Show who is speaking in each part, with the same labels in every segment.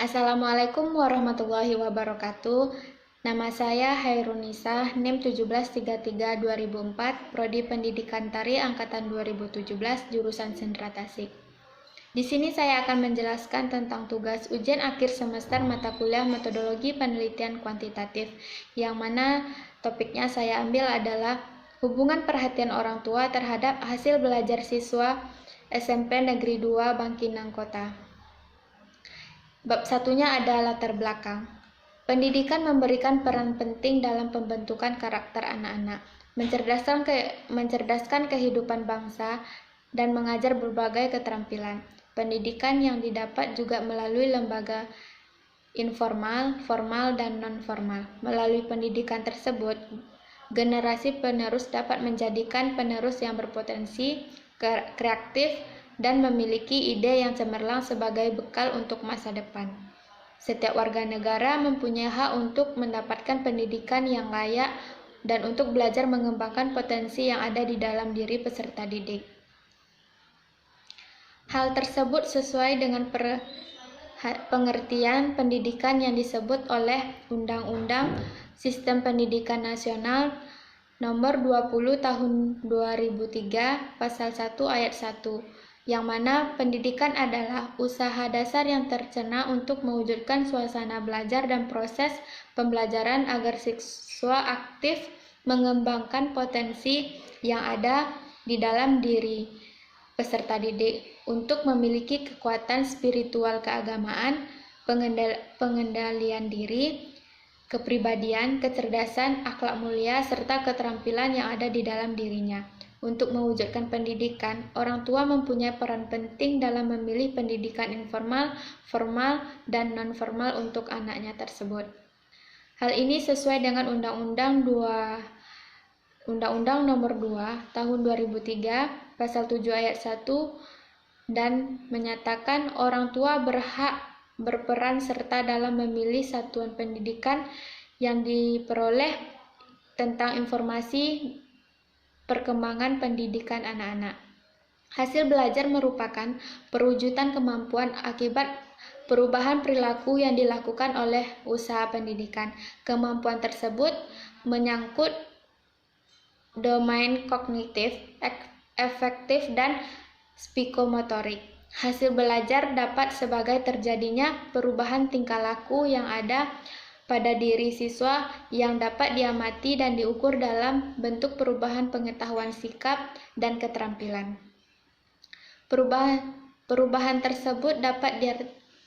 Speaker 1: Assalamualaikum warahmatullahi wabarakatuh. Nama saya Hairunisa, NIM 1733-2004, Prodi Pendidikan Tari Angkatan 2017, jurusan Sendra Tasik. Di sini saya akan menjelaskan tentang tugas ujian akhir semester mata kuliah metodologi penelitian kuantitatif, yang mana topiknya saya ambil adalah hubungan perhatian orang tua terhadap hasil belajar siswa SMP Negeri 2 Bangkinang Kota. Bab satunya ada latar belakang. Pendidikan memberikan peran penting dalam pembentukan karakter anak-anak, mencerdaskan kehidupan bangsa, dan mengajar berbagai keterampilan. Pendidikan yang didapat juga melalui lembaga informal, formal, dan non-formal. Melalui pendidikan tersebut, generasi penerus dapat menjadikan penerus yang berpotensi, kreatif, dan memiliki ide yang cemerlang sebagai bekal untuk masa depan. Setiap warga negara mempunyai hak untuk mendapatkan pendidikan yang layak dan untuk belajar mengembangkan potensi yang ada di dalam diri peserta didik. Hal tersebut sesuai dengan pengertian pendidikan yang disebut oleh Undang-Undang Sistem Pendidikan Nasional Nomor 20 Tahun 2003 Pasal 1 Ayat 1, yang mana pendidikan adalah usaha dasar yang tercena untuk mewujudkan suasana belajar dan proses pembelajaran agar siswa aktif mengembangkan potensi yang ada di dalam diri peserta didik untuk memiliki kekuatan spiritual keagamaan, pengendalian diri, kepribadian, kecerdasan, akhlak mulia, serta keterampilan yang ada di dalam dirinya. Untuk mewujudkan pendidikan, orang tua mempunyai peran penting dalam memilih pendidikan informal, formal, dan non-formal untuk anaknya tersebut. Hal ini sesuai dengan Undang-Undang Nomor 2 Tahun 2003 Pasal 7 Ayat 1 dan menyatakan orang tua berhak berperan serta dalam memilih satuan pendidikan yang diperoleh tentang informasi perkembangan pendidikan anak-anak. Hasil belajar merupakan perwujudan kemampuan akibat perubahan perilaku yang dilakukan oleh usaha pendidikan. Kemampuan tersebut menyangkut domain kognitif, efektif, dan psikomotorik. Hasil belajar dapat sebagai terjadinya perubahan tingkah laku yang ada pada diri siswa yang dapat diamati dan diukur dalam bentuk perubahan pengetahuan sikap dan keterampilan. Perubahan tersebut dapat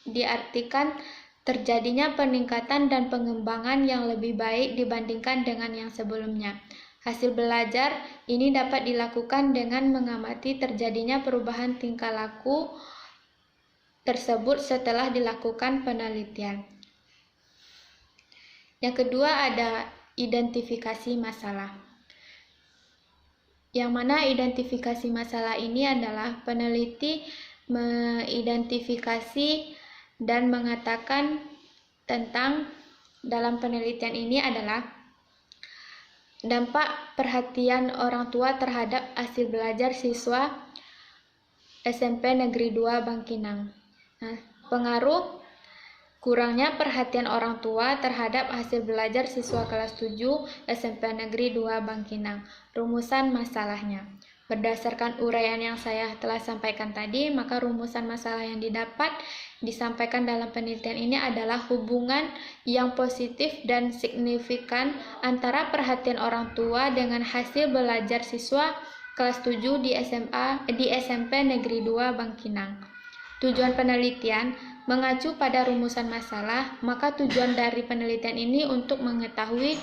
Speaker 1: diartikan terjadinya peningkatan dan pengembangan yang lebih baik dibandingkan dengan yang sebelumnya. Hasil belajar ini dapat dilakukan dengan mengamati terjadinya perubahan tingkah laku tersebut setelah dilakukan penelitian. Yang kedua ada identifikasi masalah. Yang mana identifikasi masalah ini adalah peneliti mengidentifikasi dan mengatakan tentang dalam penelitian ini adalah dampak perhatian orang tua terhadap hasil belajar siswa SMP Negeri 2 Bangkinang. Pengaruh kurangnya perhatian orang tua terhadap hasil belajar siswa kelas 7 SMP Negeri 2 Bangkinang. Rumusan masalahnya. Berdasarkan uraian yang saya telah sampaikan tadi, maka rumusan masalah yang disampaikan dalam penelitian ini adalah hubungan yang positif dan signifikan antara perhatian orang tua dengan hasil belajar siswa kelas 7 di SMP Negeri 2 Bangkinang. Tujuan penelitian mengacu pada rumusan masalah, maka tujuan dari penelitian ini untuk mengetahui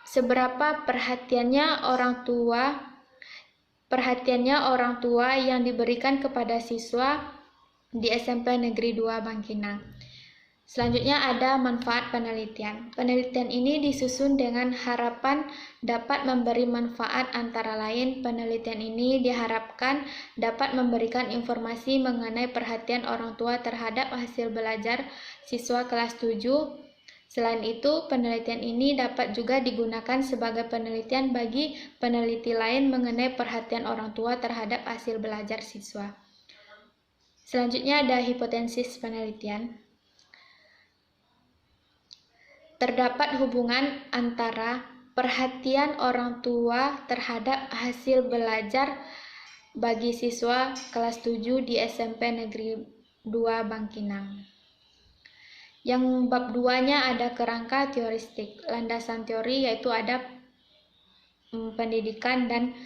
Speaker 1: seberapa perhatiannya orang tua yang diberikan kepada siswa di SMP Negeri 2 Bangkinang. Selanjutnya ada manfaat penelitian. Penelitian ini disusun dengan harapan dapat memberi manfaat, antara lain penelitian ini diharapkan dapat memberikan informasi mengenai perhatian orang tua terhadap hasil belajar siswa kelas 7. Selain itu, penelitian ini dapat juga digunakan sebagai penelitian bagi peneliti lain mengenai perhatian orang tua terhadap hasil belajar siswa. Selanjutnya ada hipotesis penelitian. terdapat hubungan antara perhatian orang tua terhadap hasil belajar bagi siswa kelas 7 di SMP Negeri 2 Bangkinang. Yang bab 2-nya ada kerangka teoristik, landasan teori, yaitu ada pendidikan dan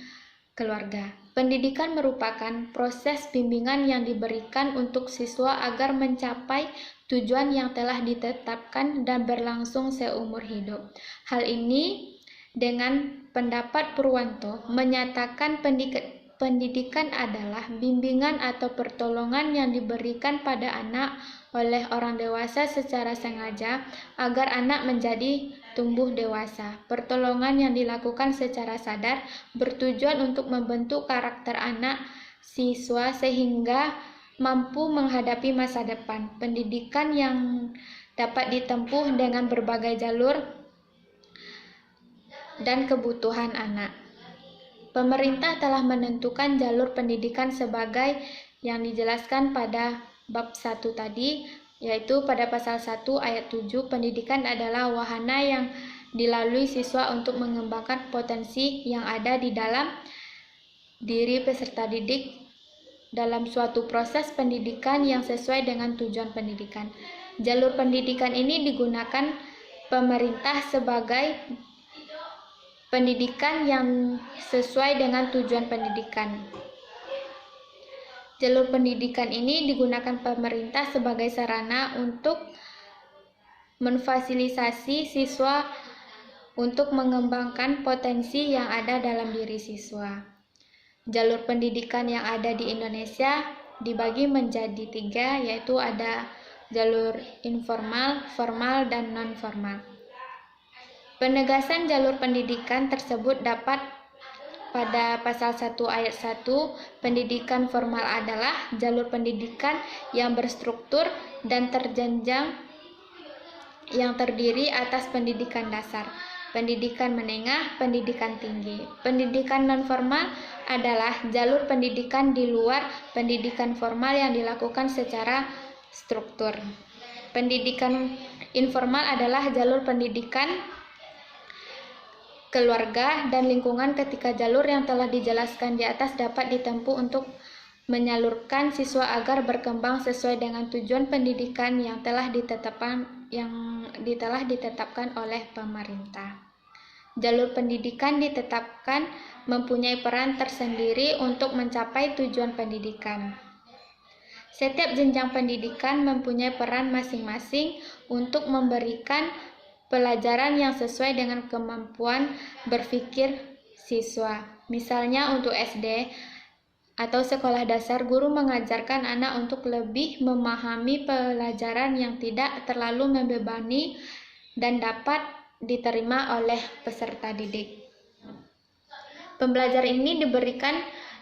Speaker 1: keluarga. Pendidikan merupakan proses bimbingan yang diberikan untuk siswa agar mencapai tujuan yang telah ditetapkan dan berlangsung seumur hidup. Hal ini dengan pendapat Purwanto menyatakan pendidikan adalah bimbingan atau pertolongan yang diberikan pada anak oleh orang dewasa secara sengaja agar anak menjadi tumbuh dewasa. Pertolongan yang dilakukan secara sadar bertujuan untuk membentuk karakter anak siswa sehingga mampu menghadapi masa depan. Pendidikan yang dapat ditempuh dengan berbagai jalur dan kebutuhan anak. Pemerintah telah menentukan jalur pendidikan sebagai yang dijelaskan pada bab 1 tadi, yaitu pada pasal 1 ayat 7, pendidikan adalah wahana yang dilalui siswa untuk mengembangkan potensi yang ada di dalam diri peserta didik dalam suatu proses pendidikan yang sesuai dengan tujuan pendidikan. Jalur pendidikan ini digunakan pemerintah sebagai pendidikan yang sesuai dengan tujuan pendidikan. Jalur pendidikan ini digunakan pemerintah sebagai sarana untuk memfasilitasi siswa untuk mengembangkan potensi yang ada dalam diri siswa. Jalur pendidikan yang ada di Indonesia dibagi menjadi 3, yaitu ada jalur informal, formal, dan non-formal. Penegasan jalur pendidikan tersebut dapat pada pasal 1 ayat 1, pendidikan formal adalah jalur pendidikan yang berstruktur dan terjenjang yang terdiri atas pendidikan dasar, pendidikan menengah, pendidikan tinggi. Pendidikan non-formal adalah jalur pendidikan di luar pendidikan formal yang dilakukan secara struktur. Pendidikan informal adalah jalur pendidikan keluarga dan lingkungan ketika jalur yang telah dijelaskan di atas dapat ditempuh untuk menyalurkan siswa agar berkembang sesuai dengan tujuan pendidikan yang telah ditetapkan oleh pemerintah. Jalur pendidikan ditetapkan mempunyai peran tersendiri untuk mencapai tujuan pendidikan. Setiap jenjang pendidikan mempunyai peran masing-masing untuk memberikan pelajaran yang sesuai dengan kemampuan berpikir siswa. Misalnya untuk SD atau sekolah dasar, guru mengajarkan anak untuk lebih memahami pelajaran yang tidak terlalu membebani dan dapat diterima oleh peserta didik. Pembelajaran ini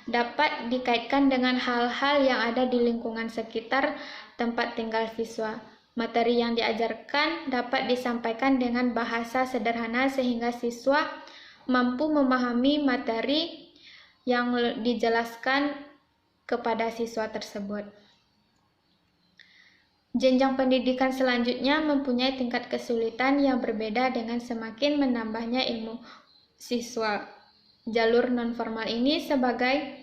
Speaker 1: dapat dikaitkan dengan hal-hal yang ada di lingkungan sekitar tempat tinggal siswa. Materi yang diajarkan dapat disampaikan dengan bahasa sederhana sehingga siswa mampu memahami materi yang dijelaskan kepada siswa tersebut. Jenjang pendidikan selanjutnya mempunyai tingkat kesulitan yang berbeda dengan semakin menambahnya ilmu siswa. Jalur non-formal ini sebagai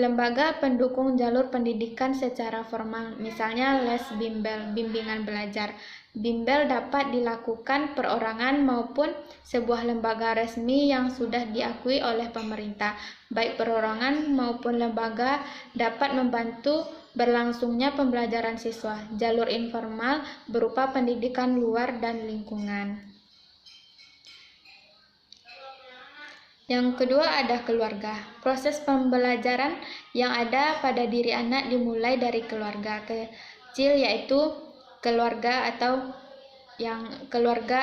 Speaker 1: lembaga pendukung jalur pendidikan secara formal, misalnya les bimbel, bimbingan belajar. Bimbel dapat dilakukan perorangan maupun sebuah lembaga resmi yang sudah diakui oleh pemerintah. Baik perorangan maupun lembaga dapat membantu berlangsungnya pembelajaran siswa. Jalur informal berupa pendidikan luar dan lingkungan. Yang kedua ada keluarga. Proses pembelajaran yang ada pada diri anak dimulai dari keluarga kecil, yaitu keluarga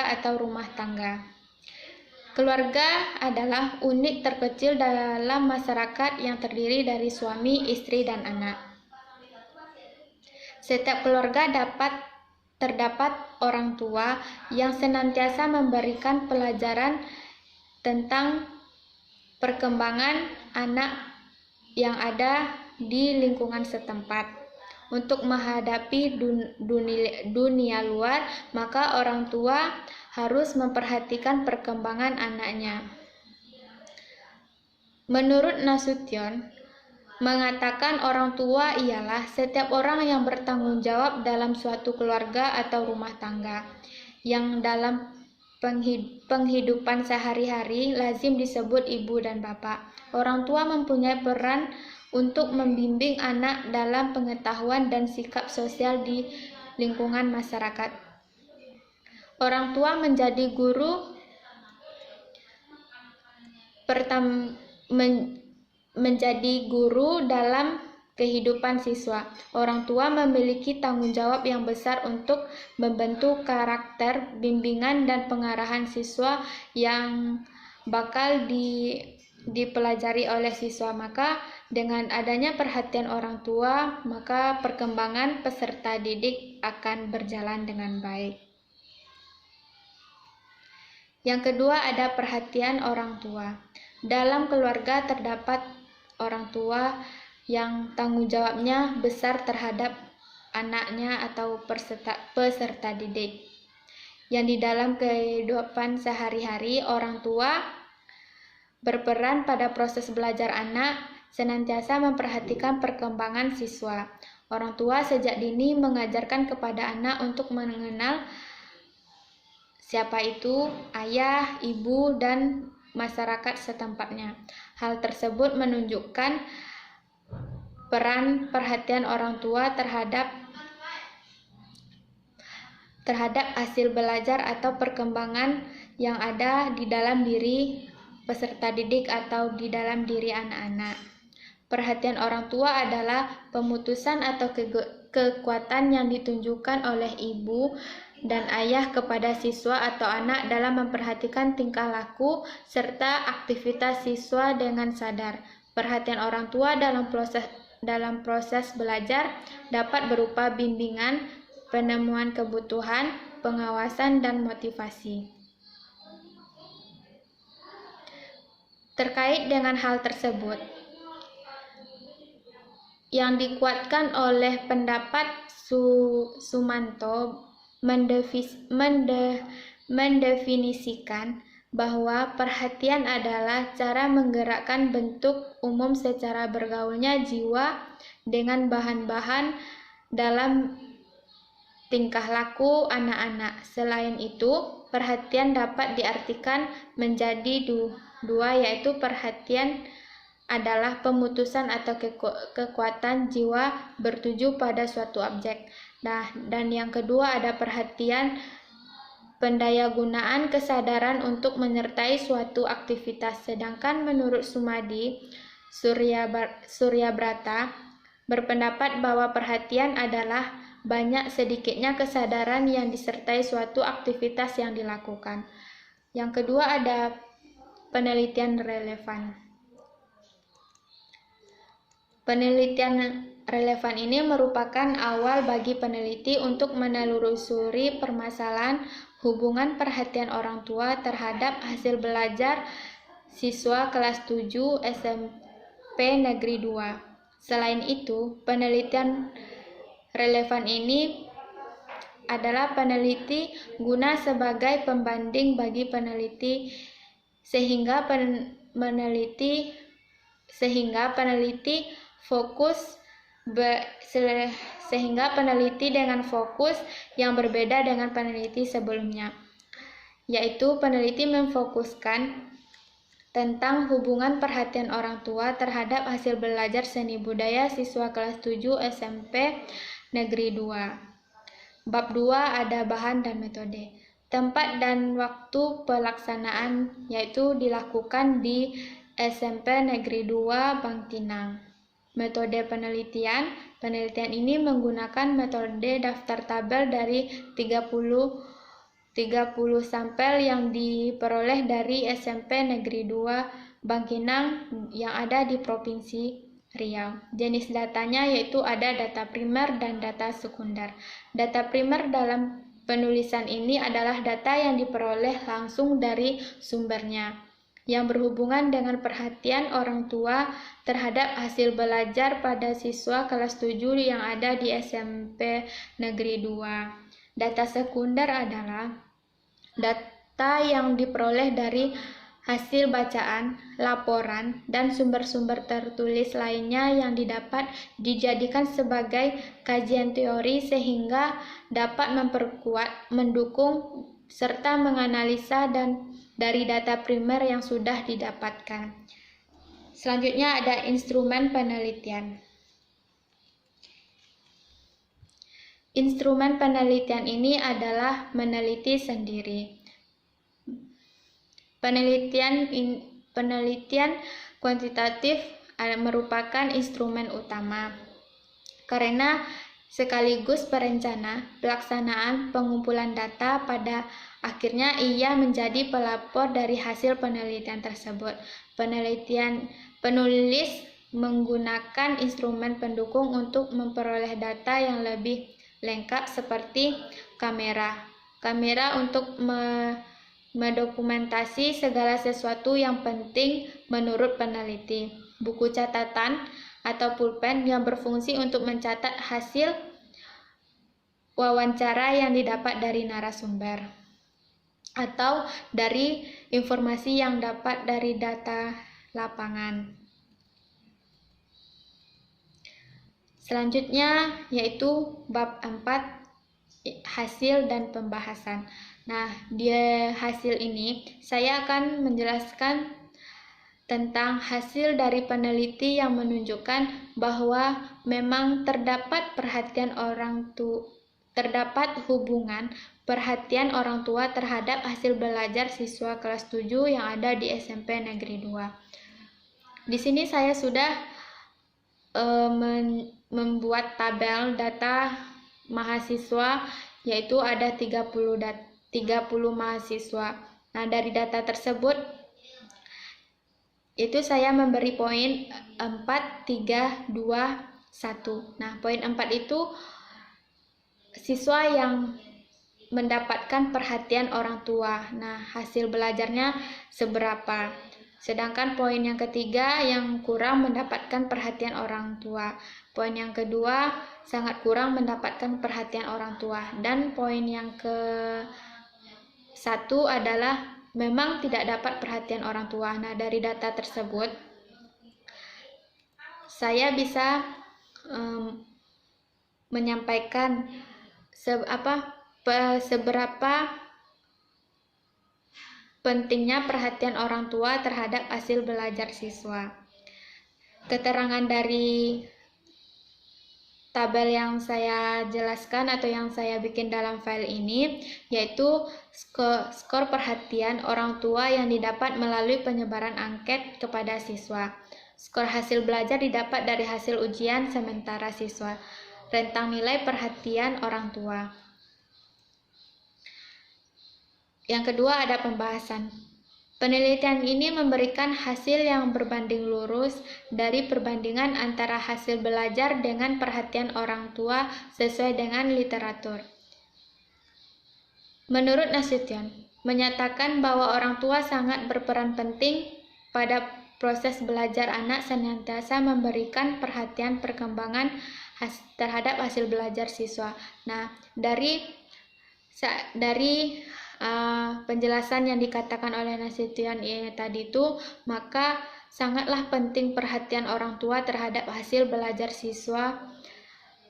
Speaker 1: atau rumah tangga. Keluarga adalah unit terkecil dalam masyarakat yang terdiri dari suami, istri, dan anak. Setiap keluarga terdapat orang tua yang senantiasa memberikan pelajaran tentang perkembangan anak yang ada di lingkungan setempat. Untuk menghadapi dunia luar, maka orang tua harus memperhatikan perkembangan anaknya. Menurut Nasution, mengatakan orang tua ialah setiap orang yang bertanggung jawab dalam suatu keluarga atau rumah tangga, yang dalam penghidupan sehari-hari lazim disebut ibu dan bapak. Orang tua mempunyai peran untuk membimbing anak dalam pengetahuan dan sikap sosial di lingkungan masyarakat. Orang tua menjadi guru menjadi guru dalam kehidupan siswa. Orang tua memiliki tanggung jawab yang besar untuk membentuk karakter, bimbingan, dan pengarahan siswa yang bakal dipelajari oleh siswa. Maka dengan adanya perhatian orang tua, maka perkembangan peserta didik akan berjalan dengan baik. Yang kedua ada perhatian orang tua. Dalam keluarga terdapat orang tua yang tanggung jawabnya besar terhadap anaknya atau peserta didik. Yang di dalam kehidupan sehari-hari, orang tua berperan pada proses belajar anak, senantiasa memperhatikan perkembangan siswa. Orang tua sejak dini mengajarkan kepada anak untuk mengenal siapa itu ayah, ibu, dan masyarakat setempatnya. Hal tersebut menunjukkan peran perhatian orang tua terhadap hasil belajar atau perkembangan yang ada di dalam diri peserta didik atau di dalam diri anak-anak. Perhatian orang tua adalah pemutusan atau kekuatan yang ditunjukkan oleh ibu dan ayah kepada siswa atau anak dalam memperhatikan tingkah laku serta aktivitas siswa dengan sadar. Perhatian orang tua dalam proses belajar dapat berupa bimbingan, penemuan kebutuhan, pengawasan, dan motivasi. Terkait dengan hal tersebut, yang dikuatkan oleh pendapat Sumanto mendefinisikan bahwa perhatian adalah cara menggerakkan bentuk umum secara bergaulnya jiwa dengan bahan-bahan dalam tingkah laku anak-anak. Selain itu, perhatian dapat diartikan menjadi dua, yaitu perhatian adalah pemutusan atau kekuatan jiwa bertuju pada suatu objek. Dan yang kedua ada perhatian pendayagunaan kesadaran untuk menyertai suatu aktivitas. Sedangkan menurut Sumadi Suryabrata berpendapat bahwa perhatian adalah banyak sedikitnya kesadaran yang disertai suatu aktivitas yang dilakukan. Yang kedua ada penelitian relevan. Penelitian relevan ini merupakan awal bagi peneliti untuk menelusuri permasalahan hubungan perhatian orang tua terhadap hasil belajar siswa kelas 7 SMP Negeri 2. Selain itu, penelitian relevan ini adalah peneliti guna sebagai pembanding bagi peneliti sehingga peneliti dengan fokus yang berbeda dengan peneliti sebelumnya, yaitu peneliti memfokuskan tentang hubungan perhatian orang tua terhadap hasil belajar seni budaya siswa kelas 7 SMP Negeri 2. Bab 2 ada bahan dan metode. Tempat dan waktu pelaksanaan yaitu dilakukan di SMP Negeri 2 Bangkinang. Metode penelitian ini menggunakan metode daftar tabel dari 30 sampel yang diperoleh dari SMP Negeri 2 Bangkinang yang ada di Provinsi Riau. Jenis datanya yaitu ada data primer dan data sekunder. Data primer dalam penulisan ini adalah data yang diperoleh langsung dari sumbernya, yang berhubungan dengan perhatian orang tua terhadap hasil belajar pada siswa kelas 7 yang ada di SMP Negeri 2. Data sekunder adalah Data yang diperoleh dari hasil bacaan, laporan, dan sumber-sumber tertulis lainnya yang didapat dijadikan sebagai kajian teori sehingga dapat memperkuat, mendukung, serta menganalisa dan dari data primer yang sudah didapatkan. Selanjutnya ada instrumen penelitian. Instrumen penelitian ini adalah meneliti sendiri. Penelitian kuantitatif merupakan instrumen utama karena sekaligus perencana pelaksanaan pengumpulan data. Pada akhirnya ia menjadi pelapor dari hasil penelitian tersebut. Penulis menggunakan instrumen pendukung untuk memperoleh data yang lebih lengkap seperti kamera untuk mendokumentasi segala sesuatu yang penting menurut peneliti, buku catatan atau pulpen yang berfungsi untuk mencatat hasil wawancara yang didapat dari narasumber atau dari informasi yang dapat dari data lapangan. Selanjutnya yaitu bab 4, hasil dan pembahasan. Nah, di hasil ini saya akan menjelaskan tentang hasil dari peneliti yang menunjukkan bahwa memang terdapat hubungan perhatian orang tua terhadap hasil belajar siswa kelas 7 yang ada di SMP Negeri 2. Di sini saya sudah membuat tabel data mahasiswa, yaitu ada 30 mahasiswa. Nah, dari data tersebut itu saya memberi poin 4, 3, 2, 1. Nah, poin 4 itu siswa yang mendapatkan perhatian orang tua. Nah, hasil belajarnya seberapa. Sedangkan poin yang ketiga yang kurang mendapatkan perhatian orang tua. Poin yang kedua sangat kurang mendapatkan perhatian orang tua. Dan poin yang ke-1 adalah memang tidak dapat perhatian orang tua. Nah, dari data tersebut saya bisa menyampaikan seberapa pentingnya perhatian orang tua terhadap hasil belajar siswa. Keterangan dari tabel yang saya jelaskan atau yang saya bikin dalam file ini yaitu skor perhatian orang tua yang didapat melalui penyebaran angket kepada siswa. Skor hasil belajar didapat dari hasil ujian sementara siswa. Rentang nilai perhatian orang tua. Yang kedua ada pembahasan. Penelitian ini memberikan hasil yang berbanding lurus dari perbandingan antara hasil belajar dengan perhatian orang tua sesuai dengan literatur. Menurut Nasution, menyatakan bahwa orang tua sangat berperan penting pada proses belajar anak, senantiasa memberikan perhatian perkembangan terhadap hasil belajar siswa. Nah, dari penjelasan yang dikatakan oleh Nasution tadi itu, maka sangatlah penting perhatian orang tua terhadap hasil belajar siswa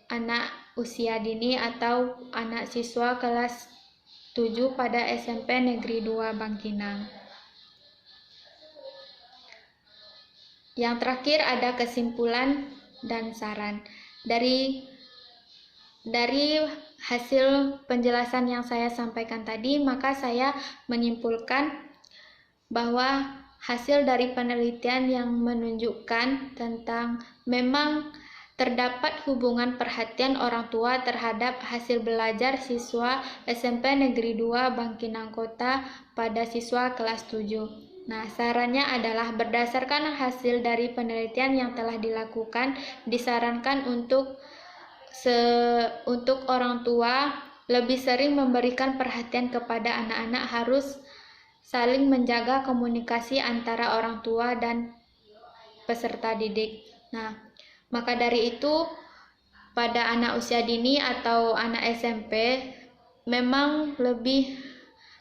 Speaker 1: anak usia dini atau anak siswa kelas 7 pada SMP Negeri 2 Bangkinang. Yang terakhir ada kesimpulan dan saran. Dari hasil penjelasan yang saya sampaikan tadi, maka saya menyimpulkan bahwa hasil dari penelitian yang menunjukkan tentang memang terdapat hubungan perhatian orang tua terhadap hasil belajar siswa SMP Negeri 2 Bangkinang Kota pada siswa kelas 7. Nah, sarannya adalah berdasarkan hasil dari penelitian yang telah dilakukan, disarankan untuk orang tua lebih sering memberikan perhatian kepada anak-anak, harus saling menjaga komunikasi antara orang tua dan peserta didik. Nah, maka dari itu pada anak usia dini atau anak SMP memang lebih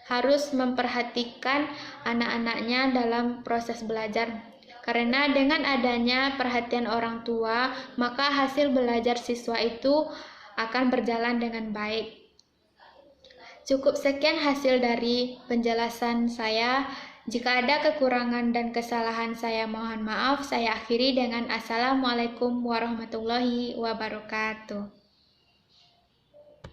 Speaker 1: harus memperhatikan anak-anaknya dalam proses belajar. Karena dengan adanya perhatian orang tua, maka hasil belajar siswa itu akan berjalan dengan baik. Cukup sekian hasil dari penjelasan saya. Jika ada kekurangan dan kesalahan saya mohon maaf. Saya akhiri dengan Assalamualaikum warahmatullahi wabarakatuh.